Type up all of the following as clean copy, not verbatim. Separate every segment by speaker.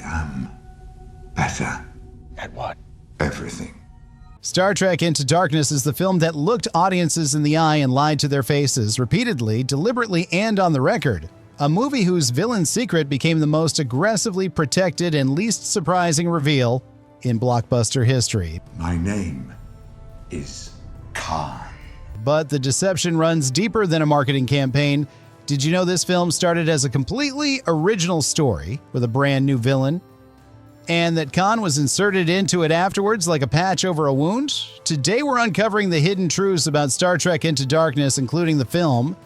Speaker 1: am better.
Speaker 2: At what?
Speaker 1: Everything.
Speaker 3: Star Trek Into Darkness is the film that looked audiences in the eye and lied to their faces repeatedly, deliberately, and on the record. A movie whose villain secret became the most aggressively protected and least surprising reveal in blockbuster history.
Speaker 1: My name is Khan.
Speaker 3: But the deception runs deeper than a marketing campaign. Did you know this film started as a completely original story with a brand new villain? And that Khan was inserted into it afterwards like a patch over a wound? Today we're uncovering the hidden truths about Star Trek Into Darkness, including the film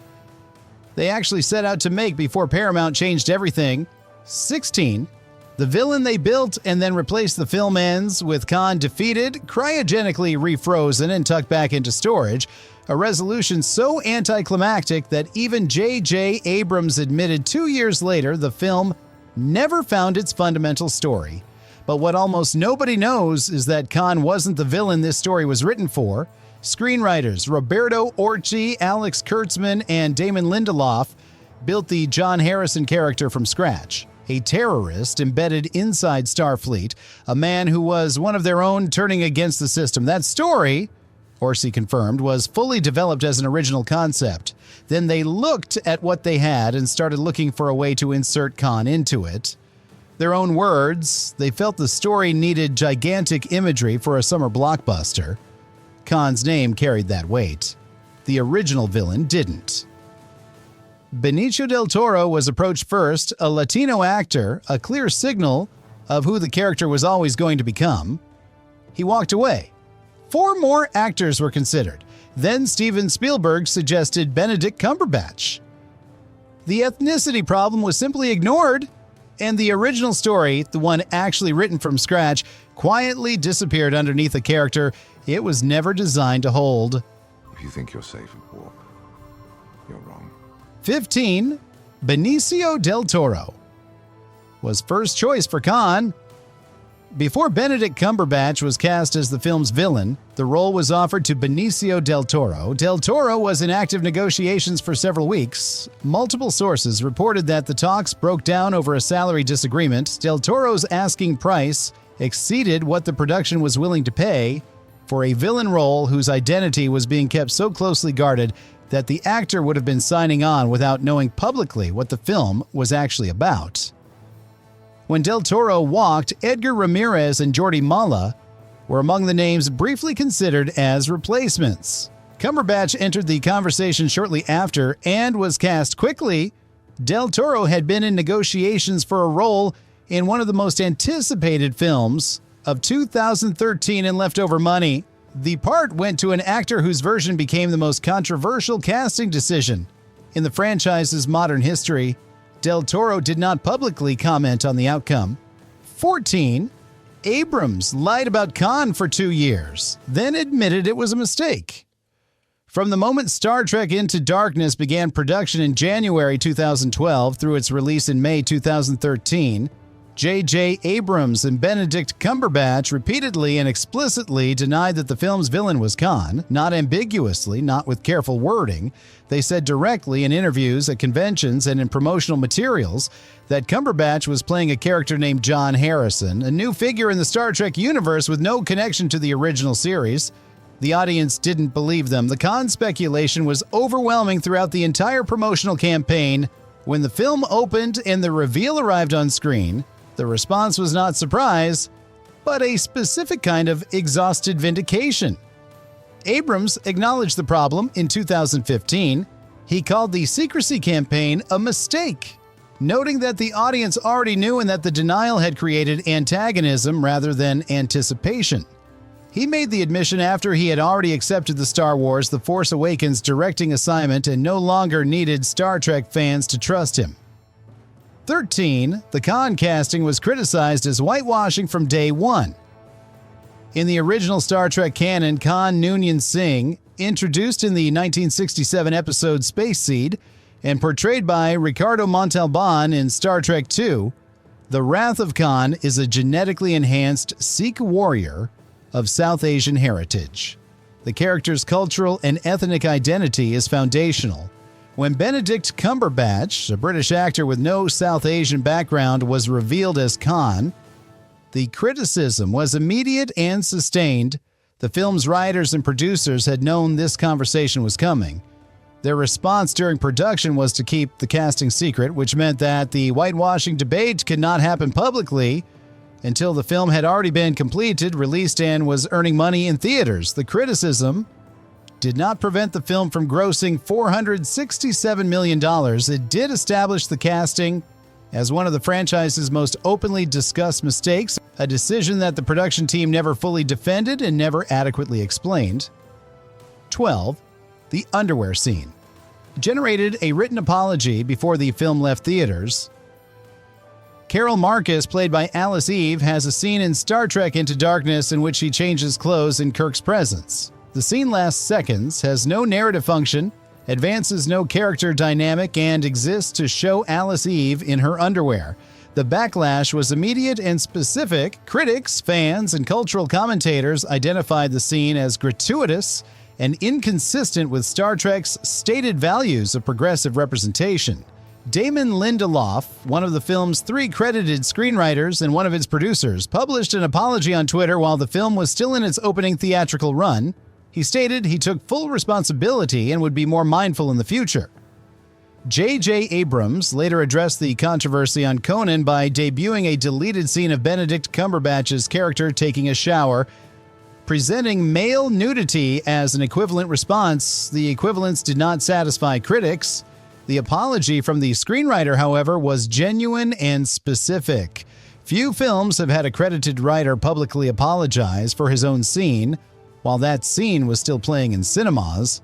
Speaker 3: they actually set out to make before Paramount changed everything. 16. The villain they built and then replaced the film ends with Khan defeated, cryogenically refrozen, and tucked back into storage. A resolution so anticlimactic that even J.J. Abrams admitted 2 years later the film never found its fundamental story. But what almost nobody knows is that Khan wasn't the villain this story was written for. Screenwriters Roberto Orci, Alex Kurtzman, and Damon Lindelof built the John Harrison character from scratch. A terrorist embedded inside Starfleet, a man who was one of their own turning against the system. That story, Orci confirmed, was fully developed as an original concept. Then they looked at what they had and started looking for a way to insert Khan into it. Their own words, they felt the story needed gigantic imagery for a summer blockbuster. Khan's name carried that weight. The original villain didn't. Benicio del Toro was approached first, a Latino actor, a clear signal of who the character was always going to become. He walked away. 4 more actors were considered. Then Steven Spielberg suggested Benedict Cumberbatch. The ethnicity problem was simply ignored, and the original story, the one actually written from scratch, quietly disappeared underneath a character it was never designed to hold.
Speaker 4: If you think you're safe at warp, you're wrong.
Speaker 3: 15. Benicio del Toro was first choice for Khan. Before Benedict Cumberbatch was cast as the film's villain, the role was offered to Benicio del Toro. Del Toro was in active negotiations for several weeks. Multiple sources reported that the talks broke down over a salary disagreement. Del Toro's asking price exceeded what the production was willing to pay for a villain role whose identity was being kept so closely guarded that the actor would have been signing on without knowing publicly what the film was actually about. When Del Toro walked, Edgar Ramirez and Jordi Molla were among the names briefly considered as replacements. Cumberbatch entered the conversation shortly after and was cast quickly. Del Toro had been in negotiations for a role in one of the most anticipated films of 2013 in leftover money. The part went to an actor whose version became the most controversial casting decision in the franchise's modern history. Del Toro did not publicly comment on the outcome. 14. Abrams lied about Khan for 2 years, then admitted it was a mistake. From the moment Star Trek Into Darkness began production in January 2012 through its release in May 2013, J.J. Abrams and Benedict Cumberbatch repeatedly and explicitly denied that the film's villain was Khan, not ambiguously, not with careful wording. They said directly in interviews at conventions and in promotional materials that Cumberbatch was playing a character named John Harrison, a new figure in the Star Trek universe with no connection to the original series. The audience didn't believe them. The Khan speculation was overwhelming throughout the entire promotional campaign. When the film opened and the reveal arrived on screen, the response was not surprise, but a specific kind of exhausted vindication. Abrams acknowledged the problem in 2015. He called the secrecy campaign a mistake, noting that the audience already knew and that the denial had created antagonism rather than anticipation. He made the admission after he had already accepted the Star Wars The Force Awakens directing assignment and no longer needed Star Trek fans to trust him. 13. The Khan casting was criticized as whitewashing from day one. In the original Star Trek canon, Khan Noonien Singh, introduced in the 1967 episode Space Seed and portrayed by Ricardo Montalban in Star Trek II, the Wrath of Khan is a genetically enhanced Sikh warrior of South Asian heritage. The character's cultural and ethnic identity is foundational. When Benedict Cumberbatch, a British actor with no South Asian background, was revealed as Khan, the criticism was immediate and sustained. The film's writers and producers had known this conversation was coming. Their response during production was to keep the casting secret, which meant that the whitewashing debate could not happen publicly until the film had already been completed, released, and was earning money in theaters. The criticism did not prevent the film from grossing $467 million. It did establish the casting as one of the franchise's most openly discussed mistakes, a decision that the production team never fully defended and never adequately explained. 12. The underwear scene generated a written apology before the film left theaters. Carol Marcus, played by Alice Eve, has a scene in Star Trek Into Darkness in which she changes clothes in Kirk's presence. The scene lasts seconds, has no narrative function, advances no character dynamic, and exists to show Alice Eve in her underwear. The backlash was immediate and specific. Critics, fans, and cultural commentators identified the scene as gratuitous and inconsistent with Star Trek's stated values of progressive representation. Damon Lindelof, one of the film's 3 credited screenwriters and one of its producers, published an apology on Twitter while the film was still in its opening theatrical run. He stated he took full responsibility and would be more mindful in the future. J.J. Abrams later addressed the controversy on Conan by debuting a deleted scene of Benedict Cumberbatch's character taking a shower, presenting male nudity as an equivalent response. The equivalence did not satisfy critics. The apology from the screenwriter, however, was genuine and specific. Few films have had a credited writer publicly apologize for his own scene, while that scene was still playing in cinemas.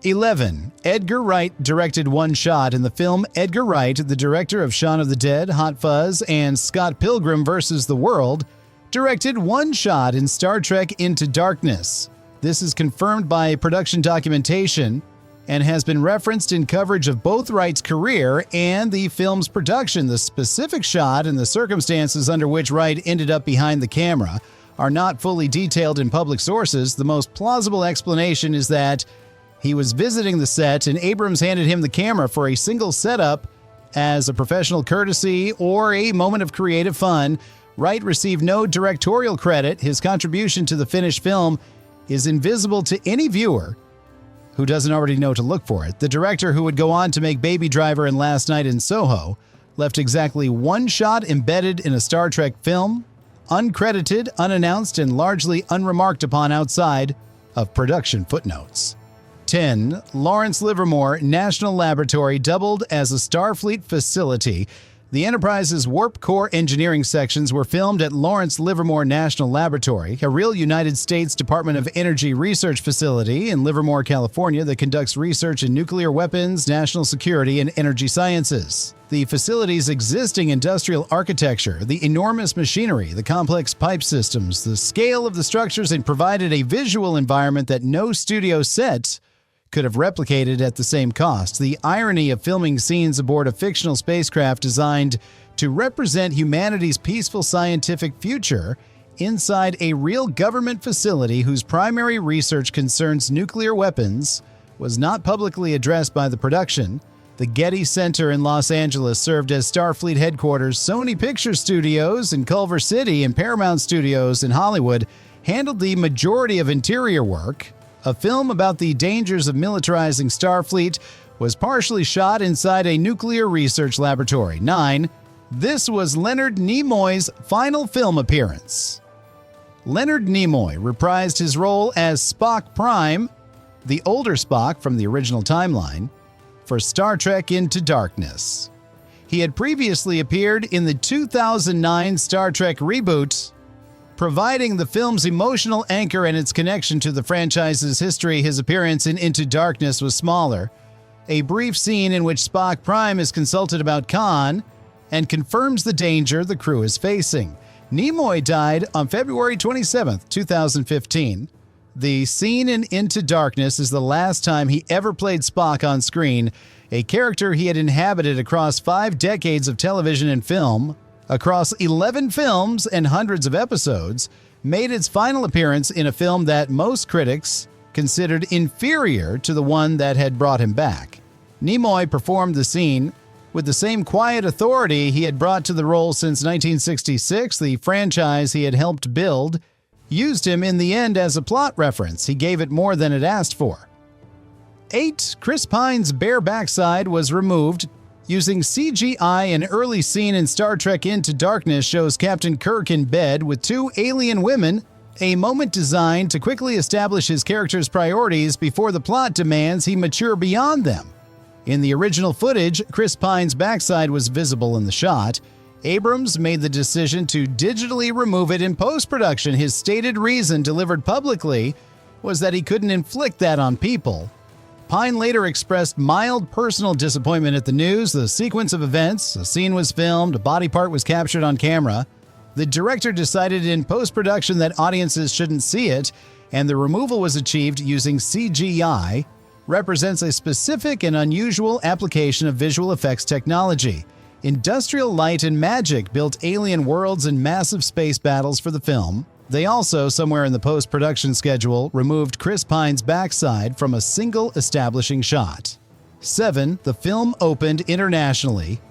Speaker 3: 11. Edgar Wright directed one shot in the film. Edgar Wright, the director of Shaun of the Dead, Hot Fuzz, and Scott Pilgrim vs. the World, directed one shot in Star Trek Into Darkness. This is confirmed by production documentation and has been referenced in coverage of both Wright's career and the film's production. The specific shot and the circumstances under which Wright ended up behind the camera are not fully detailed in public sources. The most plausible explanation is that he was visiting the set and Abrams handed him the camera for a single setup as a professional courtesy or a moment of creative fun. Wright received no directorial credit. His contribution to the finished film is invisible to any viewer who doesn't already know to look for it. The director, who would go on to make Baby Driver and Last Night in Soho, left exactly one shot embedded in a Star Trek film, uncredited, unannounced, and largely unremarked upon outside of production footnotes. 10. Lawrence Livermore National Laboratory doubled as a Starfleet facility. The Enterprise's warp core engineering sections were filmed at Lawrence Livermore National Laboratory, a real United States Department of Energy research facility in Livermore, California, that conducts research in nuclear weapons, national security, and energy sciences. The facility's existing industrial architecture, the enormous machinery, the complex pipe systems, the scale of the structures, and provided a visual environment that no studio set could have replicated at the same cost. The irony of filming scenes aboard a fictional spacecraft designed to represent humanity's peaceful scientific future inside a real government facility whose primary research concerns nuclear weapons was not publicly addressed by the production. The Getty Center in Los Angeles served as Starfleet headquarters. Sony Picture Studios in Culver City and Paramount Studios in Hollywood handled the majority of interior work. A film about the dangers of militarizing Starfleet was partially shot inside a nuclear research laboratory. 9. This was Leonard Nimoy's final film appearance. Leonard Nimoy reprised his role as Spock Prime, the older Spock from the original timeline, for Star Trek Into Darkness. He had previously appeared in the 2009 Star Trek reboot. Providing the film's emotional anchor and its connection to the franchise's history, his appearance in Into Darkness was smaller. A brief scene in which Spock Prime is consulted about Khan and confirms the danger the crew is facing. Nimoy died on February 27, 2015. The scene in Into Darkness is the last time he ever played Spock on screen, a character he had inhabited across 5 decades of television and film. Across 11 films and hundreds of episodes, made its final appearance in a film that most critics considered inferior to the one that had brought him back. Nimoy performed the scene with the same quiet authority he had brought to the role since 1966. The franchise he had helped build used him in the end as a plot reference. He gave it more than it asked for. 8. Chris Pine's bare backside was removed using CGI. An early scene in Star Trek Into Darkness shows Captain Kirk in bed with 2 alien women, a moment designed to quickly establish his character's priorities before the plot demands he mature beyond them. In the original footage, Chris Pine's backside was visible in the shot. Abrams made the decision to digitally remove it in post-production. His stated reason, delivered publicly, was that he couldn't inflict that on people. Pine later expressed mild personal disappointment at the news. The sequence of events, a scene was filmed, a body part was captured on camera. The director decided in post-production that audiences shouldn't see it, and the removal was achieved using CGI, represents a specific and unusual application of visual effects technology. Industrial Light and Magic built alien worlds and massive space battles for the film. They also, somewhere in the post-production schedule, removed Chris Pine's backside from a single establishing shot. 7. The film opened internationally.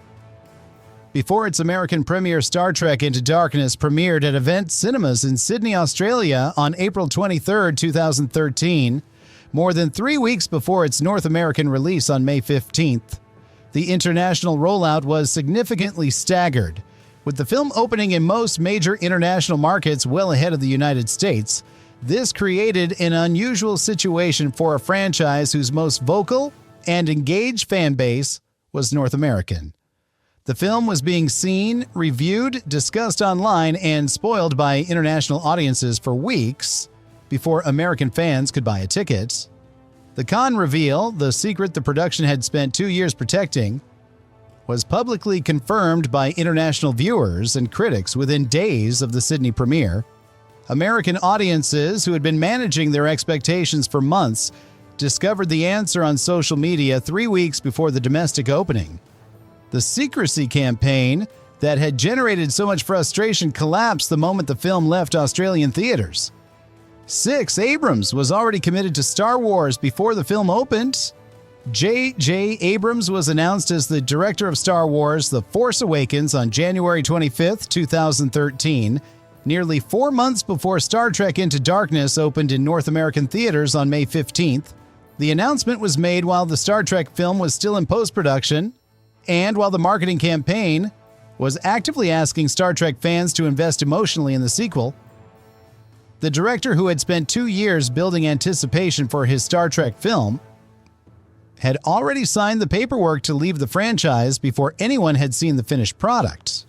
Speaker 3: Before its American premiere, Star Trek Into Darkness premiered at Event Cinemas in Sydney, Australia on April 23, 2013, more than 3 weeks before its North American release on May 15th. The international rollout was significantly staggered, with the film opening in most major international markets well ahead of the United States. This created an unusual situation for a franchise whose most vocal and engaged fan base was North American. The film was being seen, reviewed, discussed online, and spoiled by international audiences for weeks before American fans could buy a ticket. The Khan reveal, the secret the production had spent 2 years protecting, was publicly confirmed by international viewers and critics within days of the Sydney premiere. American audiences who had been managing their expectations for months discovered the answer on social media 3 weeks before the domestic opening. The secrecy campaign that had generated so much frustration collapsed the moment the film left Australian theaters. 6. Abrams was already committed to Star Wars before the film opened. J.J. Abrams was announced as the director of Star Wars: The Force Awakens on January 25, 2013, nearly 4 months before Star Trek Into Darkness opened in North American theaters on May 15th. The announcement was made while the Star Trek film was still in post-production, and while the marketing campaign was actively asking Star Trek fans to invest emotionally in the sequel. The director, who had spent 2 years building anticipation for his Star Trek film, had already signed the paperwork to leave the franchise before anyone had seen the finished product.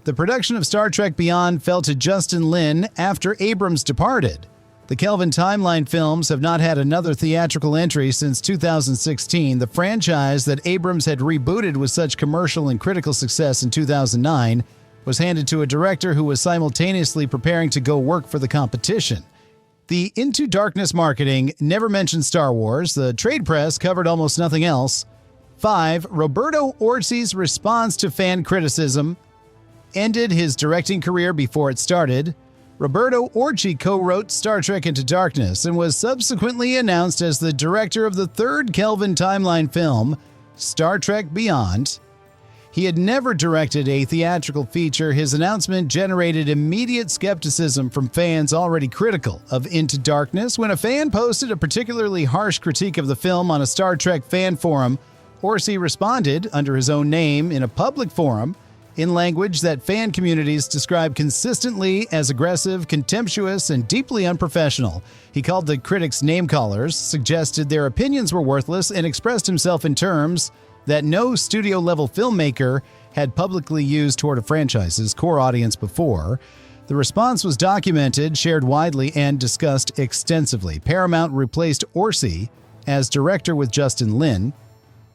Speaker 3: The production of Star Trek Beyond fell to Justin Lin after Abrams departed. The Kelvin Timeline films have not had another theatrical entry since 2016. The franchise that Abrams had rebooted with such commercial and critical success in 2009 was handed to a director who was simultaneously preparing to go work for the competition. The Into Darkness marketing never mentioned Star Wars. The trade press covered almost nothing else. 5. Roberto Orci's response to fan criticism ended his directing career before it started. Roberto Orci co-wrote Star Trek Into Darkness and was subsequently announced as the director of the third Kelvin Timeline film, Star Trek Beyond. He had never directed a theatrical feature. His announcement generated immediate skepticism from fans already critical of Into Darkness. When a fan posted a particularly harsh critique of the film on a Star Trek fan forum, Orci responded under his own name in a public forum in language that fan communities describe consistently as aggressive, contemptuous, and deeply unprofessional. He called the critics name-callers, suggested their opinions were worthless, and expressed himself in terms that no studio-level filmmaker had publicly used toward a franchise's core audience before. The response was documented, shared widely, and discussed extensively. Paramount replaced Orci as director with Justin Lin.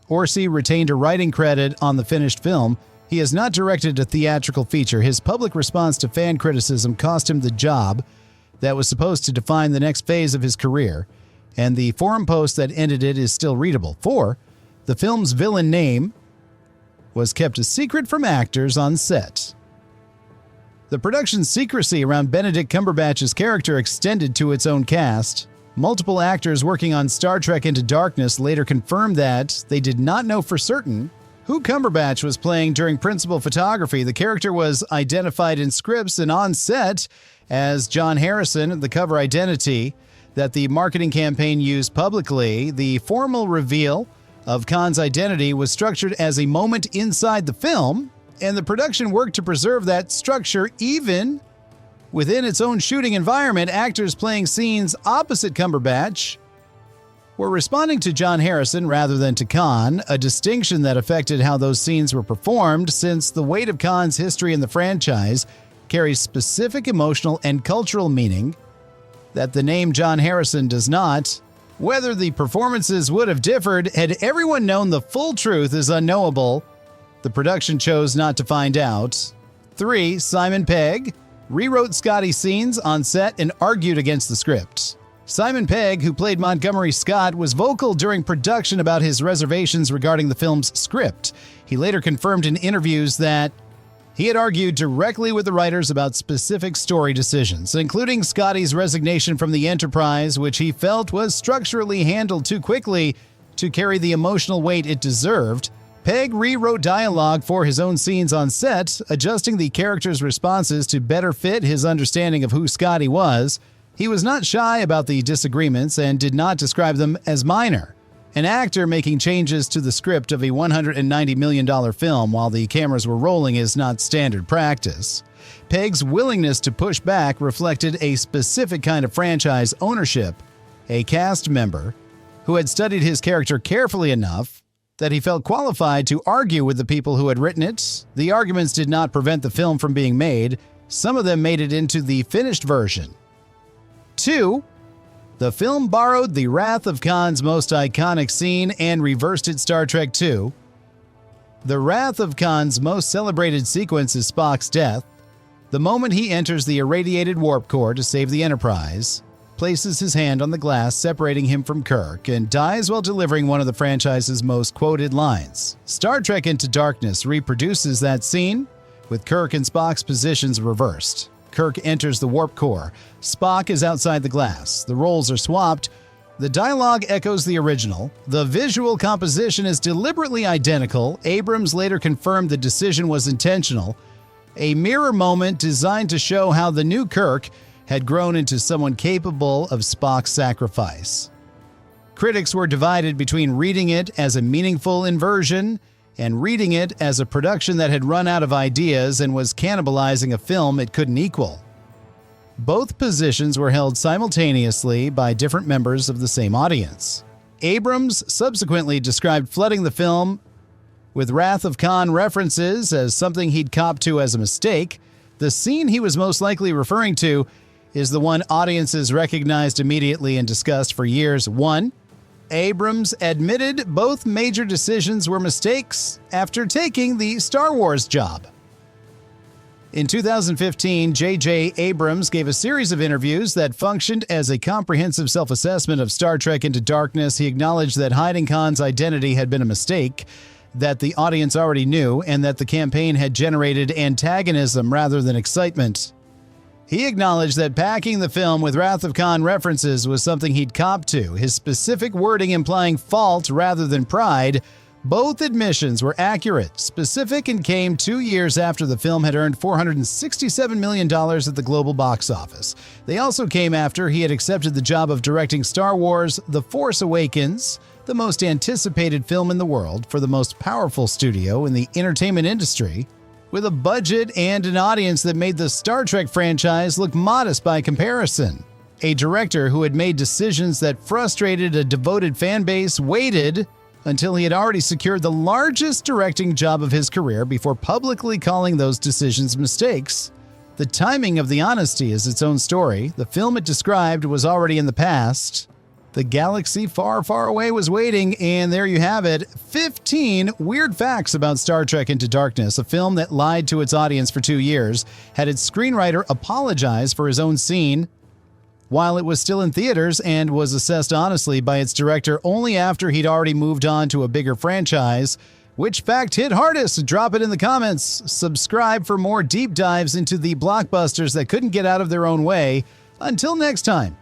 Speaker 3: Orci retained a writing credit on the finished film. He has not directed a theatrical feature. His public response to fan criticism cost him the job that was supposed to define the next phase of his career, and the forum post that ended it is still readable. 4. The film's villain name was kept a secret from actors on set. The production's secrecy around Benedict Cumberbatch's character extended to its own cast. Multiple actors working on Star Trek Into Darkness later confirmed that they did not know for certain who Cumberbatch was playing during principal photography. The character was identified in scripts and on set as John Harrison, the cover identity that the marketing campaign used publicly. The formal reveal of Khan's identity was structured as a moment inside the film, and the production worked to preserve that structure even within its own shooting environment. Actors playing scenes opposite Cumberbatch were responding to John Harrison rather than to Khan, a distinction that affected how those scenes were performed, since the weight of Khan's history in the franchise carries specific emotional and cultural meaning that the name John Harrison does not. Whether the performances would have differed had everyone known the full truth is unknowable. The production chose not to find out. 3. Simon Pegg rewrote Scotty's scenes on set and argued against the script. Simon Pegg, who played Montgomery Scott, was vocal during production about his reservations regarding the film's script. He later confirmed in interviews that he had argued directly with the writers about specific story decisions, including Scotty's resignation from the Enterprise, which he felt was structurally handled too quickly to carry the emotional weight it deserved. Pegg rewrote dialogue for his own scenes on set, adjusting the characters' responses to better fit his understanding of who Scotty was. He was not shy about the disagreements and did not describe them as minor. An actor making changes to the script of a $190 million film while the cameras were rolling is not standard practice. Pegg's willingness to push back reflected a specific kind of franchise ownership, a cast member who had studied his character carefully enough that he felt qualified to argue with the people who had written it. The arguments did not prevent the film from being made. Some of them made it into the finished version. 2. The film borrowed the Wrath of Khan's most iconic scene and reversed it. Star Trek II. The Wrath of Khan's most celebrated sequence is Spock's death. The moment he enters the irradiated warp core to save the Enterprise, places his hand on the glass separating him from Kirk, and dies while delivering one of the franchise's most quoted lines. Star Trek Into Darkness reproduces that scene, with Kirk and Spock's positions reversed. Kirk enters the warp core. Spock is outside the glass. The roles are swapped. The dialogue echoes the original. The visual composition is deliberately identical. Abrams later confirmed the decision was intentional. A mirror moment designed to show how the new Kirk had grown into someone capable of Spock's sacrifice. Critics were divided between reading it as a meaningful inversion and reading it as a production that had run out of ideas and was cannibalizing a film it couldn't equal. Both positions were held simultaneously by different members of the same audience. Abrams subsequently described flooding the film with Wrath of Khan references as something he'd copped to as a mistake. The scene he was most likely referring to is the one audiences recognized immediately and discussed for years. 1. Abrams admitted both major decisions were mistakes after taking the Star Wars job. In 2015, J.J. Abrams gave a series of interviews that functioned as a comprehensive self-assessment of Star Trek Into Darkness. He acknowledged that hiding Khan's identity had been a mistake, that the audience already knew, and that the campaign had generated antagonism rather than excitement. He acknowledged that packing the film with Wrath of Khan references was something he'd copped to, his specific wording implying fault rather than pride. Both admissions were accurate, specific, and came 2 years after the film had earned $467 million at the global box office. They also came after he had accepted the job of directing Star Wars: The Force Awakens, the most anticipated film in the world for the most powerful studio in the entertainment industry, with a budget and an audience that made the Star Trek franchise look modest by comparison. A director who had made decisions that frustrated a devoted fan base waited until he had already secured the largest directing job of his career before publicly calling those decisions mistakes. The timing of the honesty is its own story. The film it described was already in the past. The galaxy far, far away was waiting, and there you have it. 15 weird facts about Star Trek Into Darkness, a film that lied to its audience for 2 years, had its screenwriter apologize for his own scene while it was still in theaters, and was assessed honestly by its director only after he'd already moved on to a bigger franchise. Which fact hit hardest? Drop it in the comments. Subscribe for more deep dives into the blockbusters that couldn't get out of their own way. Until next time.